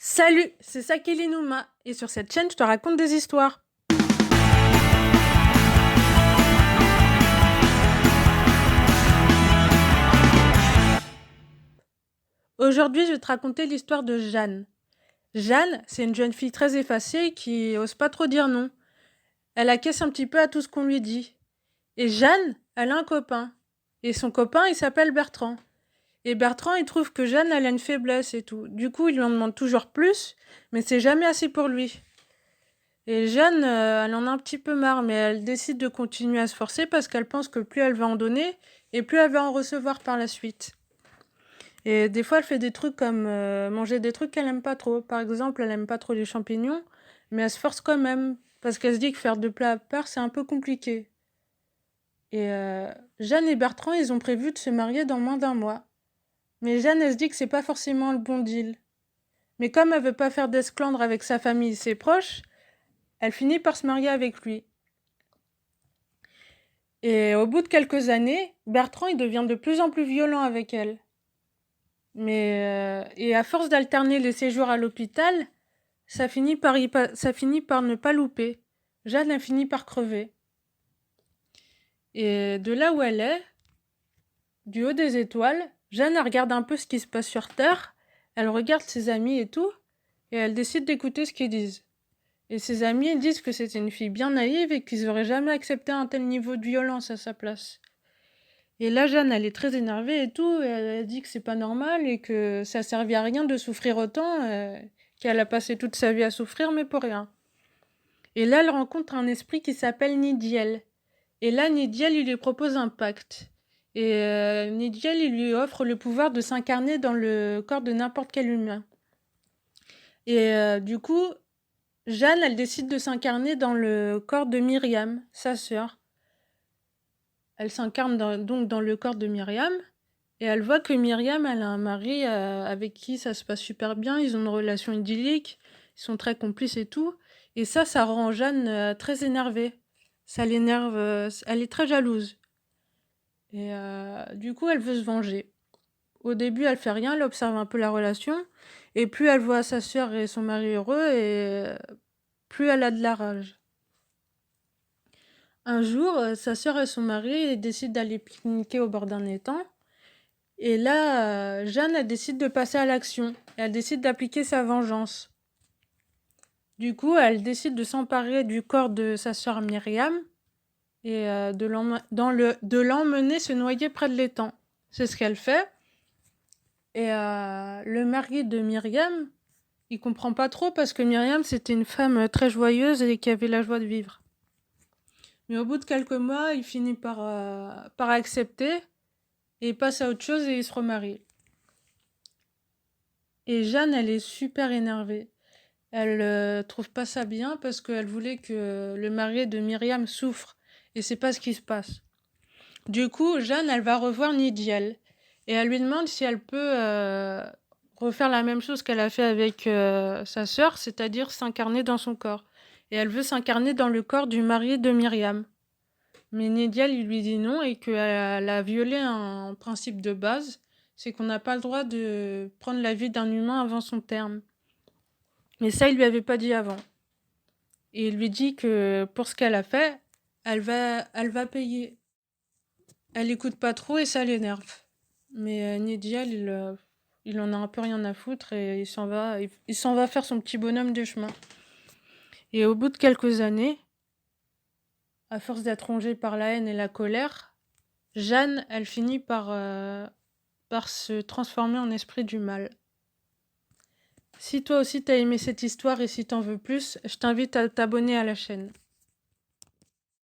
Salut, c'est Sakeli Nouma et sur cette chaîne je te raconte des histoires. Aujourd'hui je vais te raconter l'histoire de Jeanne. Jeanne, c'est une jeune fille très effacée qui ose pas trop dire non. Elle acquiesce un petit peu à tout ce qu'on lui dit. Et Jeanne, elle a un copain. Et son copain il s'appelle Bertrand. Et Bertrand il trouve que Jeanne elle a une faiblesse et tout. Du coup il lui en demande toujours plus, mais c'est jamais assez pour lui. Et Jeanne, elle en a un petit peu marre, mais elle décide de continuer à se forcer parce qu'elle pense que plus elle va en donner, et plus elle va en recevoir par la suite. Et des fois, elle fait des trucs comme manger des trucs qu'elle aime pas trop. Par exemple, elle aime pas trop les champignons, mais elle se force quand même, parce qu'elle se dit que faire de plats à part, c'est un peu compliqué. Et Jeanne et Bertrand, ils ont prévu de se marier dans moins d'un mois. Mais Jeanne, elle se dit que c'est pas forcément le bon deal. Mais comme elle veut pas faire d'esclandre avec sa famille et ses proches, elle finit par se marier avec lui. Et au bout de quelques années, Bertrand il devient de plus en plus violent avec elle. Et à force d'alterner les séjours à l'hôpital, ça finit par ne pas louper. Jeanne a fini par crever. Et de là où elle est, du haut des étoiles, Jeanne elle regarde un peu ce qui se passe sur Terre, elle regarde ses amis et tout, et elle décide d'écouter ce qu'ils disent. Et ses amis disent que c'était une fille bien naïve et qu'ils n'auraient jamais accepté un tel niveau de violence à sa place. Et là, Jeanne, elle est très énervée et tout, et elle dit que c'est pas normal et que ça servait à rien de souffrir autant, qu'elle a passé toute sa vie à souffrir, mais pour rien. Et là, elle rencontre un esprit qui s'appelle Nidiel. Et là, Nidiel, il lui propose un pacte. Et Nidiel, il lui offre le pouvoir de s'incarner dans le corps de n'importe quel humain. Et du coup, Jeanne, elle décide de s'incarner dans le corps de Myriam, sa sœur. Elle s'incarne donc dans le corps de Myriam. Et elle voit que Myriam, elle a un mari avec qui ça se passe super bien, ils ont une relation idyllique, ils sont très complices et tout. Et ça rend Jeanne très énervée. Ça l'énerve, elle est très jalouse. Et du coup, elle veut se venger. Au début, elle fait rien, elle observe un peu la relation. Et plus elle voit sa sœur et son mari heureux, et plus elle a de la rage. Un jour, sa sœur et son mari décident d'aller pique-niquer au bord d'un étang. Et là, Jeanne, elle décide de passer à l'action. Elle décide d'appliquer sa vengeance. Du coup, elle décide de s'emparer du corps de sa sœur Myriam et de l'emmener se noyer près de l'étang. C'est ce qu'elle fait. Et le mari de Myriam, il comprend pas trop parce que Myriam, c'était une femme très joyeuse et qui avait la joie de vivre. Mais au bout de quelques mois, il finit par accepter et il passe à autre chose et il se remarie. Et Jeanne, elle est super énervée. Elle trouve pas ça bien parce qu'elle voulait que le mari de Myriam souffre. Et c'est pas ce qui se passe. Du coup, Jeanne, elle va revoir Nidiel. Et elle lui demande si elle peut refaire la même chose qu'elle a fait avec sa sœur, c'est-à-dire s'incarner dans son corps. Et elle veut s'incarner dans le corps du mari de Myriam. Mais Nidiel, il lui dit non et qu'elle a violé un principe de base, c'est qu'on n'a pas le droit de prendre la vie d'un humain avant son terme. Mais ça, il lui avait pas dit avant. Et il lui dit que pour ce qu'elle a fait, elle va payer. Elle écoute pas trop et ça l'énerve. Mais Nidiel, il en a un peu rien à foutre et il s'en va faire son petit bonhomme de chemin. Et au bout de quelques années, à force d'être rongée par la haine et la colère, Jeanne, elle finit par se transformer en esprit du mal. Si toi aussi t'as aimé cette histoire et si t'en veux plus, je t'invite à t'abonner à la chaîne.